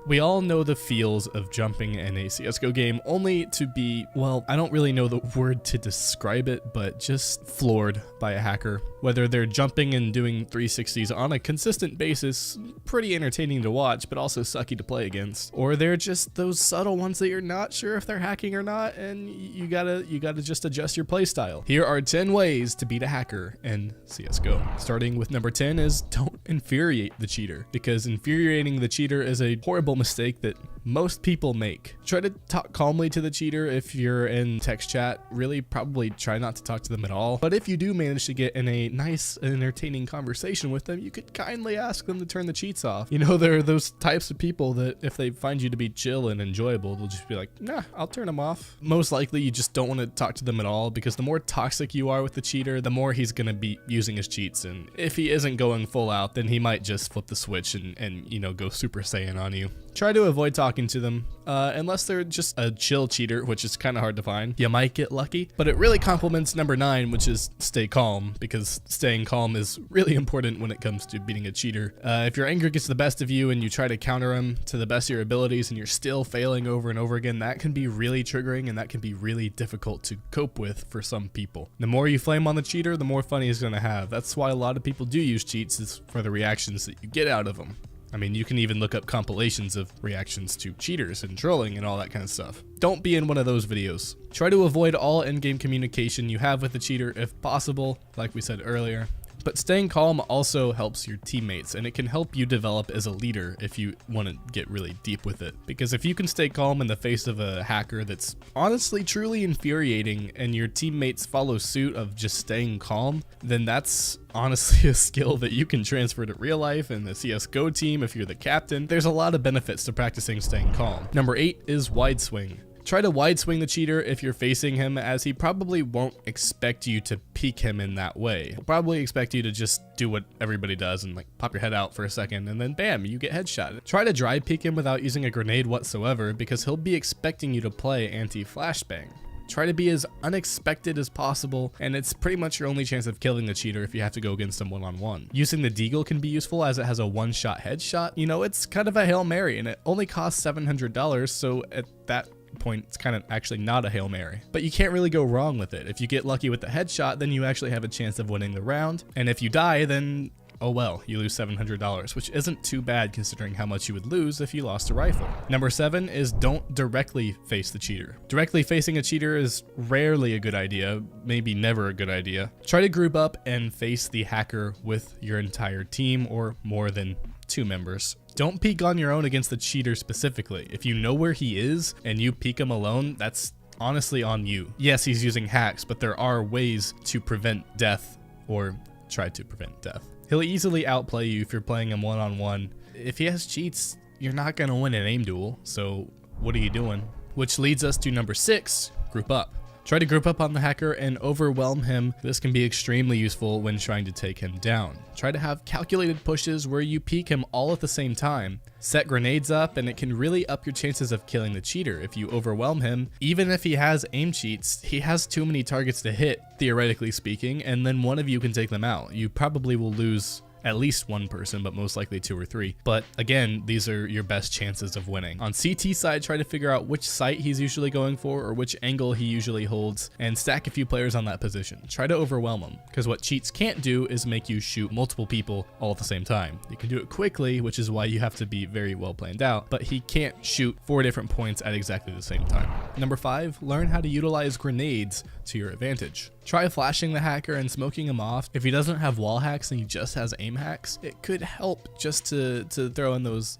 We all know the feels of jumping in a CSGO game only to be, well, I don't really know the word to describe it, but just floored by a hacker. Whether they're jumping and doing 360s on a consistent basis, pretty entertaining to watch, but also sucky to play against. Or they're just those subtle ones that you're not sure if they're hacking or not, and you gotta just adjust your playstyle. Here are 10 ways to beat a hacker in CSGO. Starting with number 10 is don't infuriate the cheater, because infuriating the cheater is a horrible mistake that most people make. Try to talk calmly to the cheater if you're in text chat. Really, probably try not to talk to them at all. But if you do manage to get in a nice, entertaining conversation with them, you could kindly ask them to turn the cheats off. You know, there are those types of people that if they find you to be chill and enjoyable, they'll just be like, nah, I'll turn them off. Most likely, you just don't want to talk to them at all, because the more toxic you are with the cheater, the more he's going to be using his cheats. And if he isn't going full out, then he might just flip the switch and you know, go Super Saiyan on you. Try to avoid talking to them, unless they're just a chill cheater, which is kind of hard to find. You might get lucky, but it really complements number 9, which is stay calm, because staying calm is really important when it comes to beating a cheater. If your anger gets the best of you and you try to counter him to the best of your abilities and you're still failing over and over again, that can be really triggering and that can be really difficult to cope with for some people. The more you flame on the cheater, the more fun he's going to have. That's why a lot of people do use cheats, is for the reactions that you get out of them. I mean, you can even look up compilations of reactions to cheaters and trolling and all that kind of stuff. Don't be in one of those videos. Try to avoid all in-game communication you have with the cheater if possible, like we said earlier. But staying calm also helps your teammates, and it can help you develop as a leader if you want to get really deep with it. Because if you can stay calm in the face of a hacker that's honestly truly infuriating and your teammates follow suit of just staying calm, then that's honestly a skill that you can transfer to real life and the CSGO team if you're the captain. There's a lot of benefits to practicing staying calm. Number 8 is wide swing. Try to wide swing the cheater if you're facing him, as he probably won't expect you to peek him in that way. He'll probably expect you to just do what everybody does and like pop your head out for a second and then bam, you get headshotted. Try to dry peek him without using a grenade whatsoever, because he'll be expecting you to play anti-flashbang. Try to be as unexpected as possible, and it's pretty much your only chance of killing the cheater if you have to go against him one-on-one. Using the DeViL can be useful as it has a one-shot headshot. You know, it's kind of a Hail Mary, and it only costs $700, so at that point it's kind of actually not a Hail Mary, but you can't really go wrong with it. If you get lucky with the headshot, then you actually have a chance of winning the round, and if you die, then oh well, you lose $700, which isn't too bad considering how much you would lose if you lost a rifle. Number 7 is don't directly face the cheater. Directly facing a cheater is rarely a good idea, maybe never a good idea. Try to group up and face the hacker with your entire team or more than 2 members. Don't peek on your own against the cheater specifically. If you know where he is and you peek him alone, that's honestly on you. Yes, he's using hacks, but there are ways to prevent death, or try to prevent death. He'll easily outplay you if you're playing him one-on-one. If he has cheats, you're not going to win an aim duel, so what are you doing? Which leads us to number 6, group up. Try to group up on the hacker and overwhelm him. This can be extremely useful when trying to take him down. Try to have calculated pushes where you peek him all at the same time. Set grenades up, and it can really up your chances of killing the cheater if you overwhelm him. Even if he has aim cheats, he has too many targets to hit, theoretically speaking, and then one of you can take them out. You probably will lose at least one person, but most likely 2 or 3. But again, these are your best chances of winning. On CT side, try to figure out which site he's usually going for or which angle he usually holds, and stack a few players on that position. Try to overwhelm him, because what cheats can't do is make you shoot multiple people all at the same time. You can do it quickly, which is why you have to be very well planned out, but he can't shoot 4 different points at exactly the same time. Number 5, learn how to utilize grenades to your advantage. Try flashing the hacker and smoking him off. If he doesn't have wall hacks and he just has aim hacks, it could help just to throw in those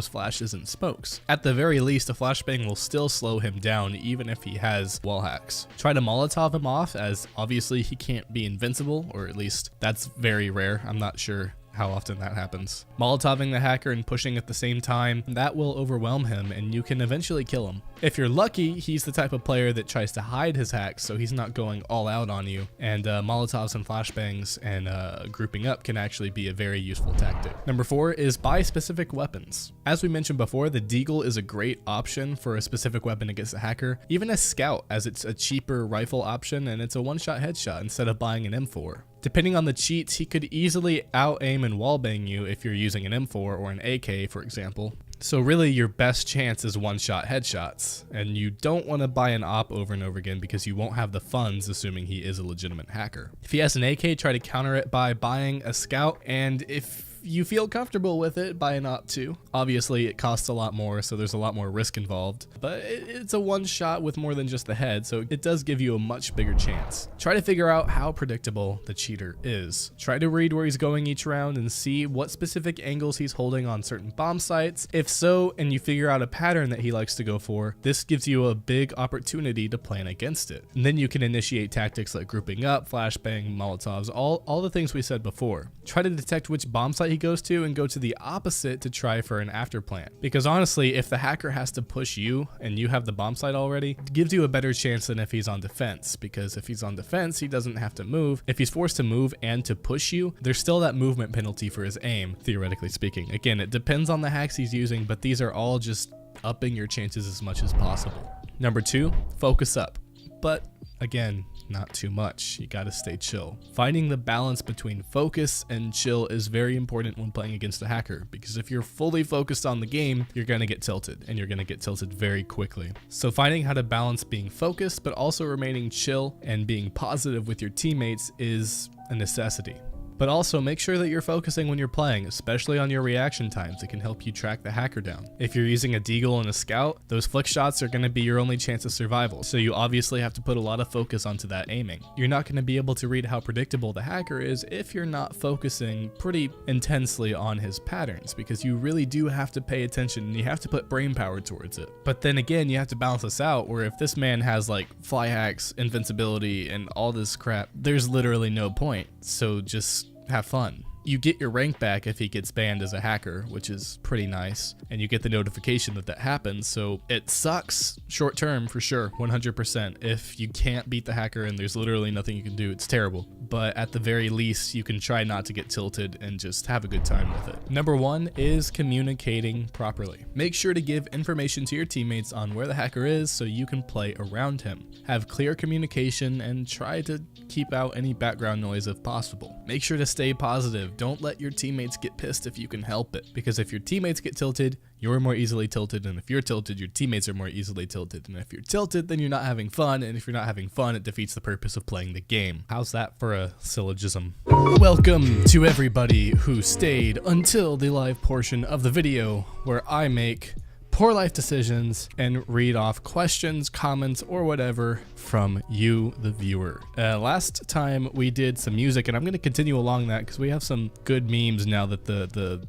flashes and smokes. At the very least, a flashbang will still slow him down even if he has wall hacks. Try to Molotov him off, as obviously he can't be invincible, or at least that's very rare. I'm not sure how often that happens. Molotoving the hacker and pushing at the same time, that will overwhelm him and you can eventually kill him. If you're lucky, he's the type of player that tries to hide his hacks so he's not going all out on you, and Molotovs and flashbangs and grouping up can actually be a very useful tactic. Number 4 is buy specific weapons. As we mentioned before, the DeViL is a great option for a specific weapon against a hacker, even a scout, as it's a cheaper rifle option and it's a one-shot headshot instead of buying an M4. Depending on the cheats, he could easily out-aim and wallbang you if you're using an M4 or an AK, for example. So really your best chance is one-shot headshots, and you don't want to buy an op over and over again because you won't have the funds, assuming he is a legitimate hacker. If he has an AK, try to counter it by buying a scout, and if you feel comfortable with it, buy an op too. Obviously it costs a lot more, so there's a lot more risk involved, but it's a one shot with more than just the head, so it does give you a much bigger chance. Try to figure out how predictable the cheater is. Try to read where he's going each round and see what specific angles he's holding on certain bomb sites. If so, and you figure out a pattern that he likes to go for, this gives you a big opportunity to plan against it. And then you can initiate tactics like grouping up, flashbang, Molotovs, all the things we said before. Try to detect which bomb site he goes to and go to the opposite to try for an after plan. Because honestly, if the hacker has to push you and you have the bomb site already, it gives you a better chance than if he's on defense. Because if he's on defense, he doesn't have to move. If he's forced to move and to push you, there's still that movement penalty for his aim, theoretically speaking. Again, it depends on the hacks he's using, but these are all just upping your chances as much as possible. Number 2, focus up. But again, not too much. You gotta stay chill. Finding the balance between focus and chill is very important when playing against a hacker, because if you're fully focused on the game, you're gonna get tilted, and you're gonna get tilted very quickly. So finding how to balance being focused but also remaining chill and being positive with your teammates is a necessity. But also make sure that you're focusing when you're playing, especially on your reaction times. It can help you track the hacker down. If you're using a DeViL and a scout, those flick shots are going to be your only chance of survival, so you obviously have to put a lot of focus onto that aiming. You're not going to be able to read how predictable the hacker is if you're not focusing pretty intensely on his patterns, because you really do have to pay attention and you have to put brain power towards it. But then again, you have to balance this out, where if this man has like fly hacks, invincibility, and all this crap, there's literally no point. So just have fun. You get your rank back if he gets banned as a hacker, which is pretty nice, and you get the notification that happens, so it sucks short term for sure, 100%. If you can't beat the hacker and there's literally nothing you can do, it's terrible. But at the very least, you can try not to get tilted and just have a good time with it. Number 1 is communicating properly. Make sure to give information to your teammates on where the hacker is so you can play around him. Have clear communication and try to keep out any background noise if possible. Make sure to stay positive. Don't let your teammates get pissed if you can help it, because if your teammates get tilted, you're more easily tilted, and if you're tilted, your teammates are more easily tilted, and if you're tilted, then you're not having fun, and if you're not having fun, it defeats the purpose of playing the game. How's that for a syllogism? Welcome to everybody who stayed until the live portion of the video, where I make poor life decisions and read off questions, comments, or whatever from you, the viewer. Last time we did some music, and I'm going to continue along that because we have some good memes now that the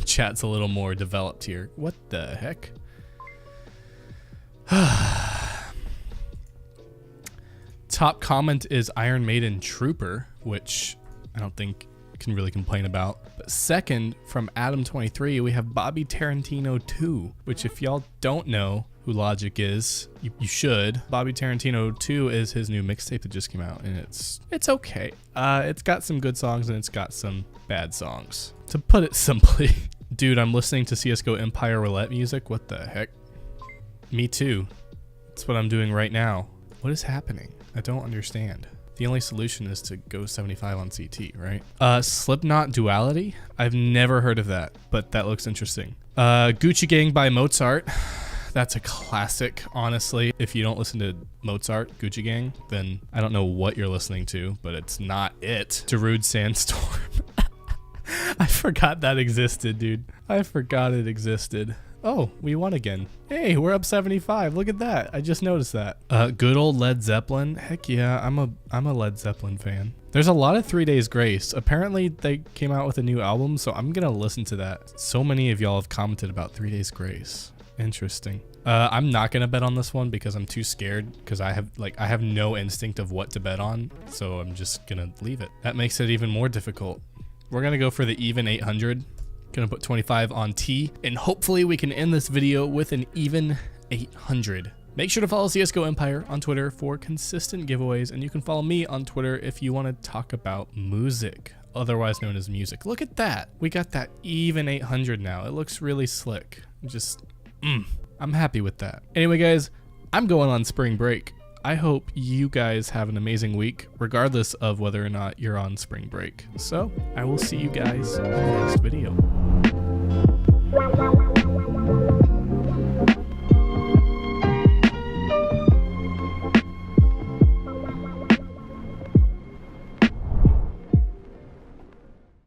chat's a little more developed here. What the heck? Top comment is Iron Maiden Trooper, which I don't think can really complain about. But second, from Adam23, we have Bobby Tarantino 2, which if y'all don't know who Logic is, you should. Bobby Tarantino 2 is his new mixtape that just came out, and it's okay. It's got some good songs and it's got some bad songs, to put it simply. Dude, I'm listening to CSGO Empire Roulette music. What the heck? Me too. That's what I'm doing right now. What is happening? I don't understand. The only solution is to go 75 on CT, right? Slipknot Duality? I've never heard of that, but that looks interesting. Gucci Gang by Mozart. That's a classic, honestly. If you don't listen to Mozart, Gucci Gang, then I don't know what you're listening to, but it's not it. Darude Sandstorm. I forgot that existed, dude. I forgot it existed. Oh, we won again. Hey, we're up 75. Look at that. I just noticed that. Good old Led Zeppelin. Heck yeah, I'm a Led Zeppelin fan. There's a lot of 3 Days Grace. Apparently they came out with a new album, so I'm gonna listen to that. So many of y'all have commented about 3 Days Grace. Interesting. I'm not gonna bet on this one because I'm too scared, because I have no instinct of what to bet on, so I'm just gonna leave it. That makes it even more difficult. We're gonna go for the even 800. Gonna put 25 on T, and hopefully we can end this video with an even 800. Make sure to follow CSGO Empire on Twitter for consistent giveaways, and you can follow me on Twitter if you want to talk about music, otherwise known as music. Look at that. We got that even 800 now. It looks really slick. I'm happy with that. Anyway, guys, I'm going on spring break. I hope you guys have an amazing week, regardless of whether or not you're on spring break. So I will see you guys in the next video.